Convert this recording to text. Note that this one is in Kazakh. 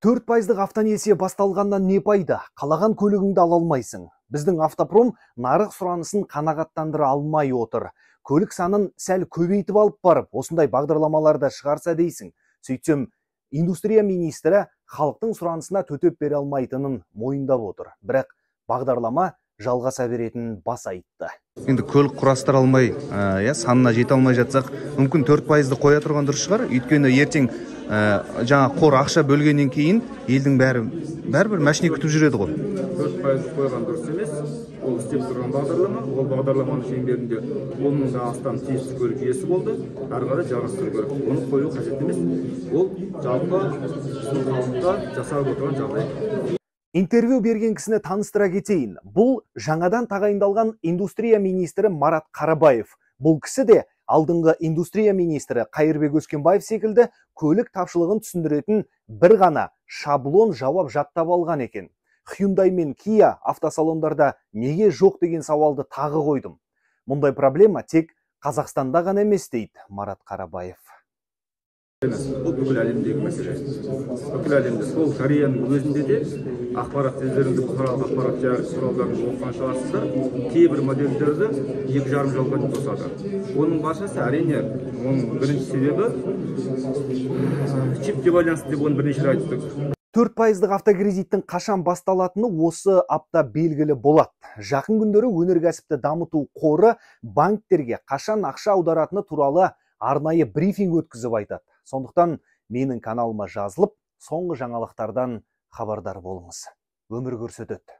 4% автонесие басталғаннан не пайда? Қалаған көлігіңді ала алмайсың. Біздің автопром нарық сұранысын қанағаттандыра алмай отыр. Көлік санын сәл көбейтіп алып барып, осындай бағдарламаларда шығарса дейсің. Сөйтсем, индустрия министрі халықтың сұранысына төтеп бере алмайтынын мойындап отыр. Бірақ бағдарлама жалғаса беретінін баса айтты. Енді көлік құрастыра алмай, санына жете алмай жатсақ, мүмкін 4%-ды қоя тұрған дұрыс шығар. Өйткені ертең жаңа қор ақша бөлгеннен кейін елдің бәрібір машина күтіп жүреді ғой. 4% қойған дұрыс емес. Ол істеп тұрған бағдарлама, ол бағдарламаның шеңберінде 10 мыңнан астам тиісті көлік иесі болды. Ары қарай жалғастыру керек. Оны қою қажет емес. Ол жалпы халыққа жасалып отырған жағдай. Интервью берген кісіні таныстыра кетейін. Бұл жаңадан тағайындалған индустрия министрі Марат Қарабаев. Бұл кісі де алдыңғы индустрия министрі Қайырбек Өскенбаев секілді көлік тапшылығын түсіндіретін бір ғана шаблон жауап жаттап алған екен. Hyundai мен Kia автосалондарда неге жоқ деген сауалды тағы қойдым. Мұндай проблема тек Қазақстанда ғана емес дейді Марат Қарабаев. Бұл бүкіл әлемдегі мәселе. Бүкіл әлемде, сол Кореяның өзінде де ақпарат көздерінде бұқаралық ақпарат жарық құралдарын оқыған шығарсыздар, кейбір модельдерді 2,5 жылға қосады. Оның баршасы әрине, оның бірінші себебі чипке байланысты деп оны бірнеше рет айттық. 4%-ық автокредиттің қашан басталатыны осы апта белгілі болады. Жақын күндері өнеркәсіпті дамыту қоры банктерге қашан ақша аударатыны туралы арнайы брифинг өткізіп айтады. Сондықтан менің каналыма жазылып, соңғы жаңалықтардан хабардар болыңыз. Өмір көрсетеді.